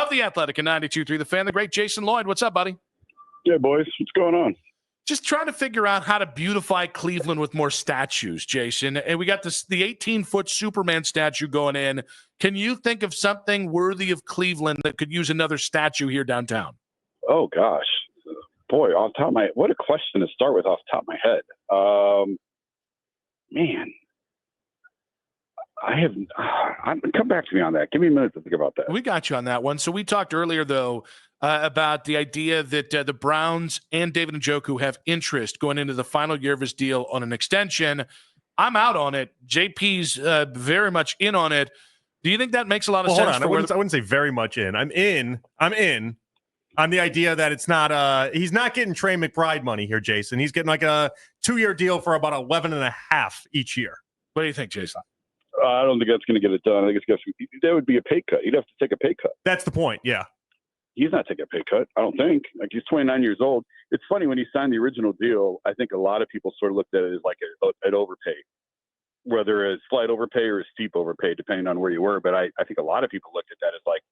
of The Athletic and 92.3 The Fan, the great Jason Lloyd. What's up, buddy? Yeah, boys. What's going on? Just trying to figure out how to beautify Cleveland with more statues, Jason. And we got the 18-foot Superman statue going in. Can you think of something worthy of Cleveland that could use another statue here downtown? Oh, gosh. Boy, off the top of my head, what a question to start with off the top of my head. Man. Come back to me on that. Give me a minute to think about that. We got you on that one. So we talked earlier, though, about the idea that the Browns and David Njoku have interest going into the final year of his deal on an extension. I'm out on it. JP's very much in on it. Do you think that makes a lot of sense? Hold on. I wouldn't say very much in. I'm in on the idea that it's not he's not getting Trey McBride money here, Jason. He's getting like a 2-year deal for about 11.5 each year. What do you think, Jason? I don't think that's going to get it done. I think that would be a pay cut. You'd have to take a pay cut. That's the point, yeah. He's not taking a pay cut, I don't think. Like, he's 29 years old. It's funny, when he signed the original deal, I think a lot of people sort of looked at it as like an overpay, whether a slight overpay or a steep overpay, depending on where you were. But I think a lot of people looked at that as like,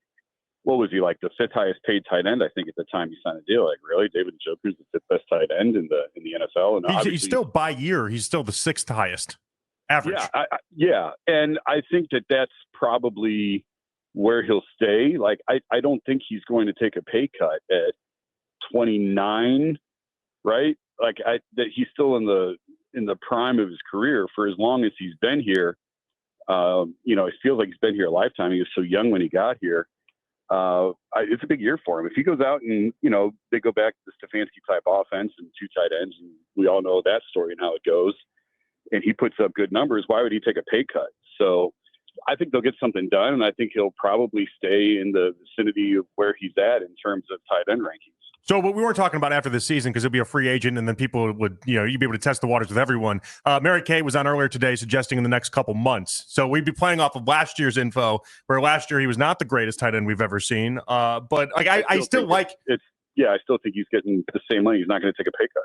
what was he, like the 5th highest paid tight end, I think, at the time he signed the deal? Like, really? David Njoku's the 5th best tight end in the NFL? And he's still, by year, he's still the 6th highest average. Yeah, and I think that's probably where he'll stay. Like, I don't think he's going to take a pay cut at 29, right? Like, that he's still in the prime of his career for as long as he's been here. It feels like he's been here a lifetime. He was so young when he got here. It's a big year for him. If he goes out and, they go back to the Stefanski type offense and 2 tight ends, and we all know that story and how it goes, and he puts up good numbers, why would he take a pay cut? So I think they'll get something done, and I think he'll probably stay in the vicinity of where he's at in terms of tight end rankings. So what we weren't talking about after this season, because he'll be a free agent, and then people would, you'd be able to test the waters with everyone. Mary Kay was on earlier today suggesting in the next couple months. So we'd be playing off of last year's info, where last year he was not the greatest tight end we've ever seen. But like I still think he's getting the same money. He's not going to take a pay cut.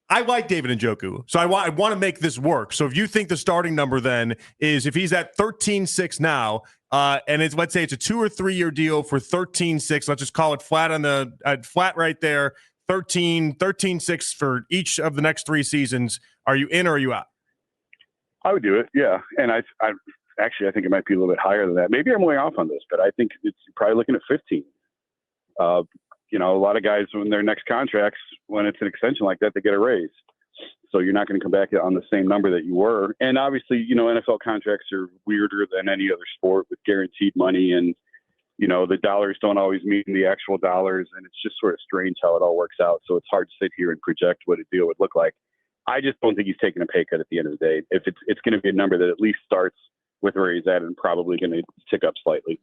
I like David Njoku, so I want to make this work. So if you think the starting number then is, if he's at 13.6 now, and let's say it's a 2 or 3 year deal for 13.6, let's just call it flat on the flat right there, 13.6 for each of the next 3 seasons. Are you in or are you out? I would do it, yeah. And I think it might be a little bit higher than that. Maybe I'm way off on this, but I think it's probably looking at 15. A lot of guys, when their next contracts, when it's an extension like that, they get a raise. So you're not going to come back on the same number that you were. And obviously, NFL contracts are weirder than any other sport with guaranteed money. And, the dollars don't always mean the actual dollars. And it's just sort of strange how it all works out. So it's hard to sit here and project what a deal would look like. I just don't think he's taking a pay cut at the end of the day. If it's going to be a number that at least starts with where he's at and probably going to tick up slightly.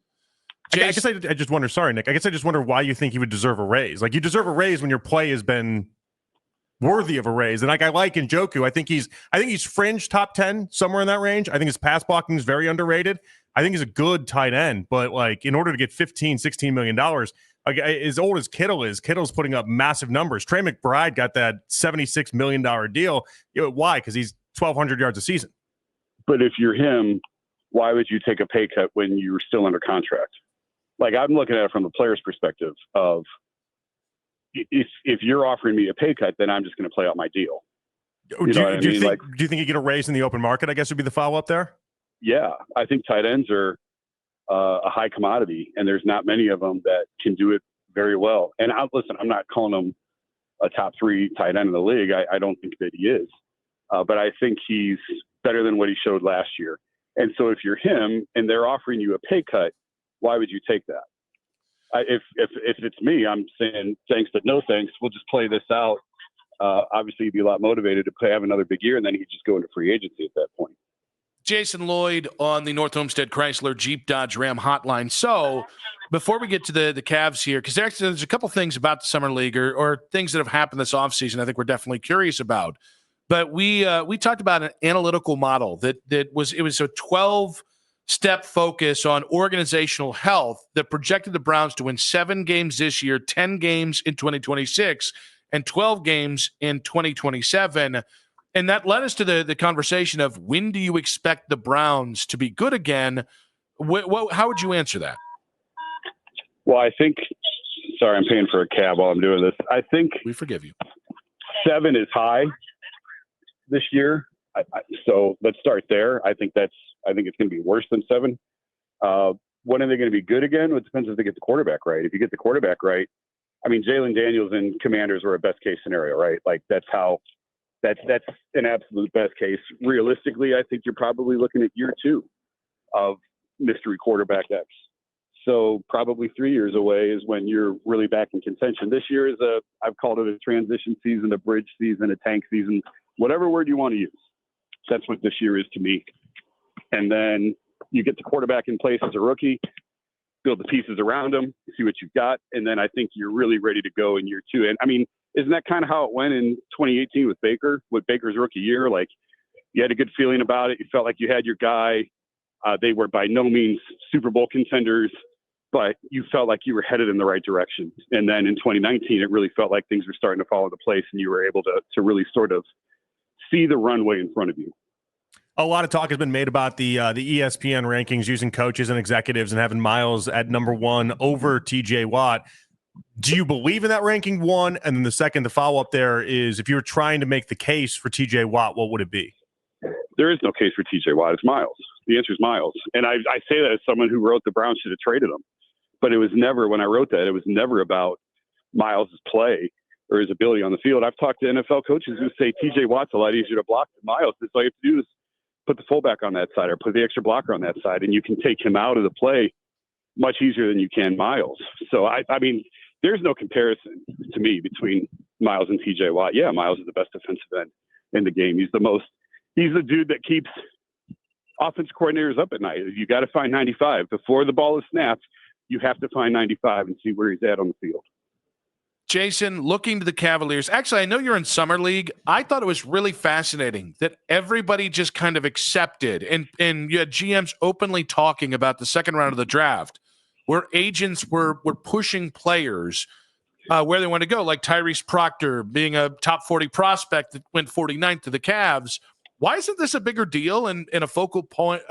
I guess I just wonder, sorry, Nick, I guess I just wonder why you think he would deserve a raise. Like, you deserve a raise when your play has been worthy of a raise. And like, I like Njoku. I think he's fringe top 10, somewhere in that range. I think his pass blocking is very underrated. I think he's a good tight end, but like, in order to get $15-16 million, like, as old as Kittle is, Kittle's putting up massive numbers. Trey McBride got that $76 million deal. Why? Because he's 1,200 yards a season. But if you're him, why would you take a pay cut when you're still under contract? Like, I'm looking at it from the player's perspective of, if you're offering me a pay cut, then I'm just going to play out my deal. Do you think you get a raise in the open market, I guess would be the follow-up there? Yeah. I think tight ends are a high commodity, and there's not many of them that can do it very well. And I'm not calling him a top 3 tight end in the league. I don't think that he is. But I think he's better than what he showed last year. And so if you're him and they're offering you a pay cut, why would you take that? If it's me, I'm saying thanks, but no thanks. We'll just play this out. Obviously, you'd be a lot motivated to have another big year, and then he'd just go into free agency at that point. Jason Lloyd on the North Homestead Chrysler Jeep Dodge Ram hotline. So before we get to the Cavs here, because there's a couple things about the Summer League or things that have happened this offseason I think we're definitely curious about. But we talked about an analytical model that was a 12-step focus on organizational health that projected the Browns to win 7 games this year, 10 games in 2026, and 12 games in 2027. And that led us to the conversation of, when do you expect the Browns to be good again? How would you answer that? Well, I think – sorry, I'm paying for a cab while I'm doing this. I think We forgive you. 7 is high this year. So let's start there. I think it's going to be worse than 7. When are they going to be good again? It depends if they get the quarterback right. If you get the quarterback right, I mean, Jalen Daniels and Commanders were a best case scenario, right? Like that's an absolute best case. Realistically, I think you're probably looking at year 2 of mystery quarterback X. So probably 3 years away is when you're really back in contention. This year is I've called it a transition season, a bridge season, a tank season, whatever word you want to use. That's what this year is to me. And then you get the quarterback in place as a rookie, build the pieces around him, see what you've got, and then I think you're really ready to go in year 2. And I mean, isn't that kind of how it went in 2018 with Baker's rookie year? Like you had a good feeling about it. You felt like you had your guy. They were by no means Super Bowl contenders, but you felt like you were headed in the right direction. And then in 2019, it really felt like things were starting to fall into place and you were able to really sort of see the runway in front of you. A lot of talk has been made about the ESPN rankings using coaches and executives and having Myles at number 1 over TJ Watt. Do you believe in that ranking, one? And then the second, the follow-up there is, if you were trying to make the case for TJ Watt, what would it be? There is no case for TJ Watt. It's Myles. The answer is Myles. And I say that as someone who wrote the Browns should have traded him. But it was never, when I wrote that, it was never about Myles' play or his ability on the field. I've talked to NFL coaches who say TJ Watt's a lot easier to block than Myles. So all you have to do is put the fullback on that side or put the extra blocker on that side, and you can take him out of the play much easier than you can Myles. So, I mean, there's no comparison to me between Myles and TJ Watt. Yeah, Myles is the best defensive end in the game. He's the dude that keeps offense coordinators up at night. You got to find 95. Before the ball is snapped, you have to find 95 and see where he's at on the field. Jason, looking to the Cavaliers, actually, I know you're in Summer League. I thought it was really fascinating that everybody just kind of accepted, and you had GMs openly talking about the second round of the draft, where agents were pushing players where they want to go, like Tyrese Proctor being a top 40 prospect that went 49th to the Cavs. Why isn't this a bigger deal and a focal point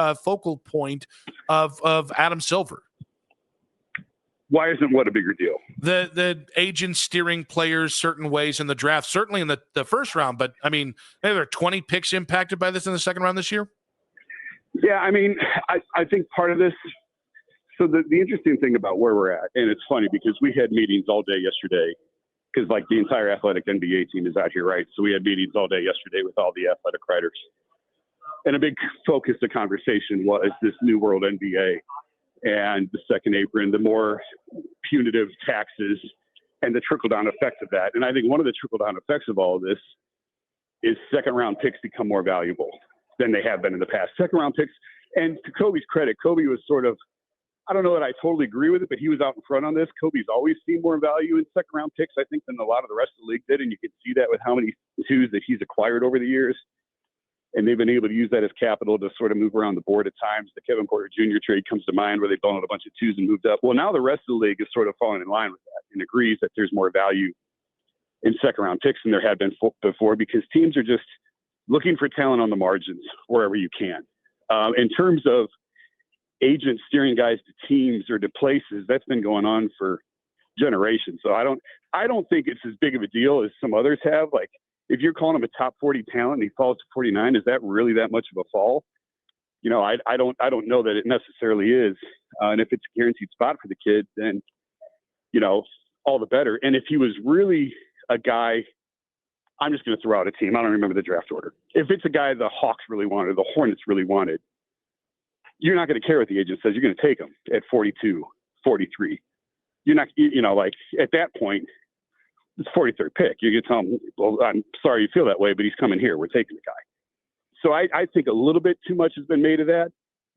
of Adam Silver? Why isn't what a bigger deal? The agents steering players certain ways in the draft, certainly in the first round. But, I mean, maybe there are 20 picks impacted by this in the second round this year? Yeah, I mean, I think part of this – so the interesting thing about where we're at, and it's funny because we had meetings all day yesterday because, like, the entire athletic NBA team is out here, right? So we had meetings all day yesterday with all the athletic writers. And a big focus of conversation was this new world NBA. And the second apron, the more punitive taxes, and the trickle-down effects of that. And I think one of the trickle-down effects of all of this is second-round picks become more valuable than they have been in the past. Second-round picks, and to Kobe's credit, Kobe was sort of, I don't know that I totally agree with it, but he was out in front on this. Kobe's always seen more value in second-round picks, I think, than a lot of the rest of the league did, and you can see that with how many twos that he's acquired over the years. And they've been able to use that as capital to sort of move around the board at times. The Kevin Porter Jr. trade comes to mind where they've blown out a bunch of twos and moved up. Well, now the rest of the league is sort of falling in line with that and agrees that there's more value in second-round picks than there had been before because teams are just looking for talent on the margins wherever you can. In terms of agents steering guys to teams or to places, that's been going on for generations. So I don't think it's as big of a deal as some others have. Like, if you're calling him a top 40 talent and he falls to 49, is that really that much of a fall? You know, I don't know that it necessarily is. And if it's a guaranteed spot for the kid, then, you know, all the better. And if he was really a guy, I'm just going to throw out a team. I don't remember the draft order. If it's a guy the Hawks really wanted, the Hornets really wanted, you're not going to care what the agent says. You're going to take him at 42, 43. You're not, you know, like at that point, it's 43rd pick. You can tell him, well, I'm sorry you feel that way, but he's coming here. We're taking the guy. So I think a little bit too much has been made of that,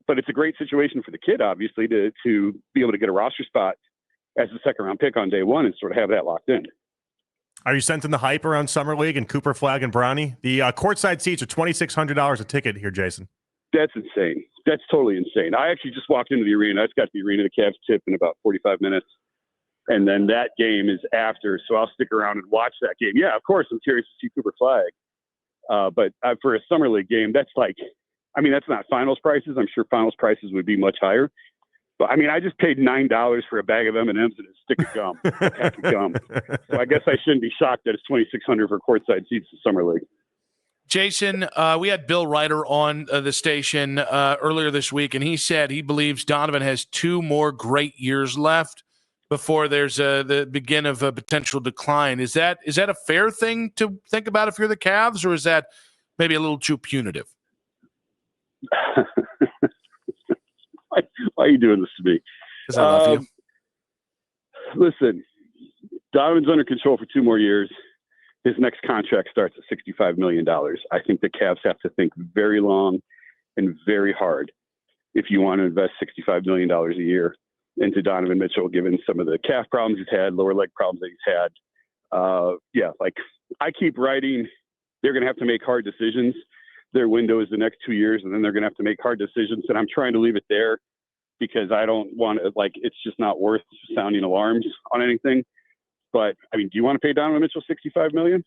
but it's a great situation for the kid, obviously, to be able to get a roster spot as a second-round pick on day one and sort of have that locked in. Are you sensing the hype around Summer League and Cooper Flag and Bronny? The courtside seats are $2,600 a ticket here, Jason. That's insane. That's totally insane. I actually just walked into the arena. I just got to the arena. The Cavs tip in about 45 minutes. And then that game is after, so I'll stick around and watch that game. Yeah, of course, I'm curious to see Cooper Flag. But for a Summer League game, that's like, I mean, that's not finals prices. I'm sure finals prices would be much higher. But I mean, I just paid $9 for a bag of M&Ms and a stick of gum, a pack of gum. So I guess I shouldn't be shocked that it's $2,600 for courtside seats in Summer League. Jason, we had Bill Ryder on the station earlier this week, and he said he believes Donovan has 2 more great years left before there's the begin of a potential decline. Is that a fair thing to think about if you're the Cavs, or is that maybe a little too punitive? Why are you doing this to me? Because I love you. Listen, Donovan's under control for 2 more years. His next contract starts at $65 million. I think the Cavs have to think very long and very hard if you want to invest $65 million a year into Donovan Mitchell, given some of the calf problems he's had, lower leg problems that he's had. Like I keep writing, they're going to have to make hard decisions. Their window is the next 2 years, and then they're going to have to make hard decisions. And I'm trying to leave it there because I don't want to, it's just not worth sounding alarms on anything. But I mean, do you want to pay Donovan Mitchell $65 million?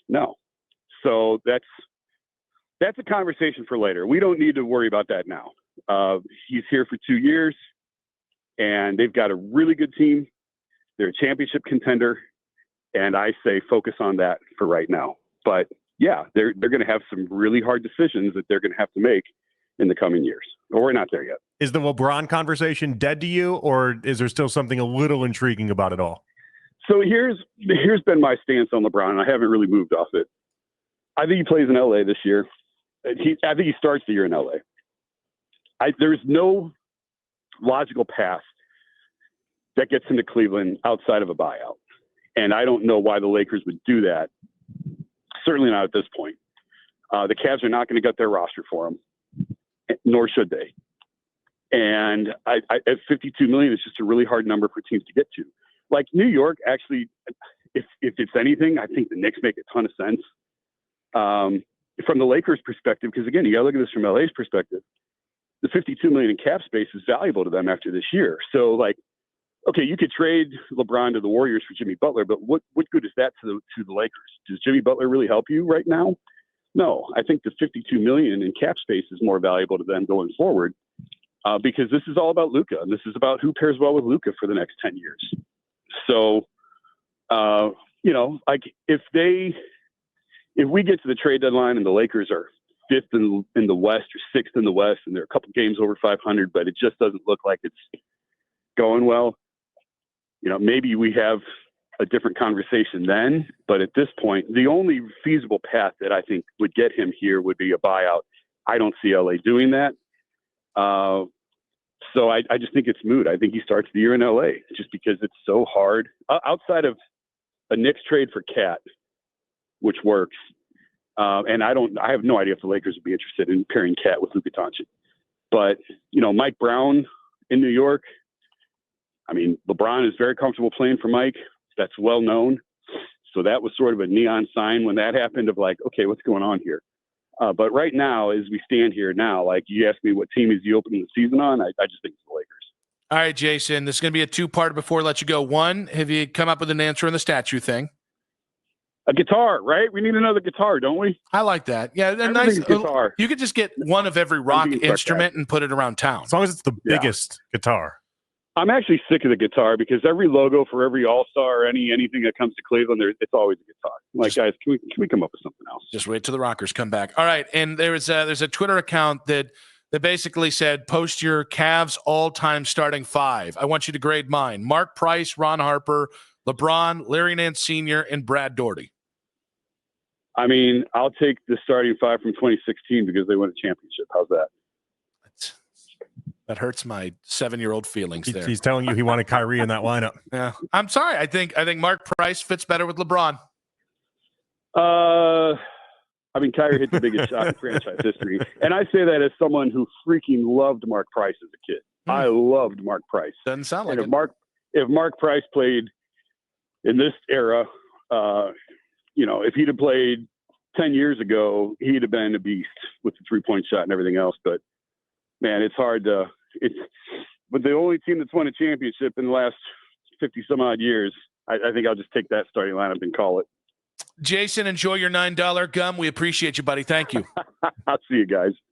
No. So that's a conversation for later. We don't need to worry about that now. He's here for 2 years, and they've got a really good team. They're a championship contender, and I say focus on that for right now. But yeah, they're going to have some really hard decisions that they're going to have to make in the coming years. But we're not there yet. Is the LeBron conversation dead to you, or is there still something a little intriguing about it all? So here's been my stance on LeBron, and I haven't really moved off it. I think he plays in LA this year. I think he starts the year in LA. There's no logical path that gets him to Cleveland outside of a buyout. And I don't know why the Lakers would do that. Certainly not at this point. The Cavs are not going to gut their roster for him, nor should they. And at $52 million, it's just a really hard number for teams to get to. Like New York, actually, if it's anything, I think the Knicks make a ton of sense. From the Lakers' perspective, because again, you got to look at this from LA's perspective. The $52 million in cap space is valuable to them after this year. So, okay, you could trade LeBron to the Warriors for Jimmy Butler, but what good is that to the Lakers? Does Jimmy Butler really help you right now? No, I think the $52 million in cap space is more valuable to them going forward because this is all about Luka, and this is about who pairs well with Luka for the next 10 years. So, if we get to the trade deadline and the Lakers are 5th in the West or 6th in the West, and they're a couple games over 500, but it just doesn't look like it's going well, maybe we have a different conversation then. But at this point, the only feasible path that I think would get him here would be a buyout. I don't see LA doing that. So I just think it's moot. I think he starts the year in LA just because it's so hard. Outside of a Knicks trade for Cat, which works. And I have no idea if the Lakers would be interested in pairing Cat with Luka Doncic. But, Mike Brown in New York, I mean, LeBron is very comfortable playing for Mike. That's well known. So that was sort of a neon sign when that happened of okay, what's going on here? But right now, as we stand here now, you ask me what team is he opening the season on, I just think it's the Lakers. All right, Jason, this is going to be a 2-part before I let you go. One, have you come up with an answer on the statue thing? A guitar, right? We need another guitar, don't we? I like that. Yeah, a nice guitar. You could just get one of every rock instrument and put it around town. As long as it's the biggest guitar. I'm actually sick of the guitar because every logo for every All-Star or anything that comes to Cleveland, it's always a guitar. Guys, can we come up with something else? Just wait till the Rockers come back. All right, and there's a Twitter account that basically said, post your Cavs all-time starting 5. I want you to grade mine. Mark Price, Ron Harper, LeBron, Larry Nance Sr., and Brad Daugherty. I mean, I'll take the starting 5 from 2016 because they won a championship. How's that? That hurts my 7-year-old feelings there. He's telling you he wanted Kyrie in that lineup. Yeah. I'm sorry. I think Mark Price fits better with LeBron. I mean, Kyrie hit the biggest shot in franchise history. And I say that as someone who freaking loved Mark Price as a kid. I loved Mark Price. Doesn't sound like it. If Mark Price played in this era, if he'd have played 10 years ago, he'd have been a beast with the 3-point shot and everything else. But man, it's hard to. But the only team that's won a championship in the last 50 some odd years, I think I'll just take that starting lineup and call it. Jason, enjoy your $9 gum. We appreciate you, buddy. Thank you. I'll see you guys.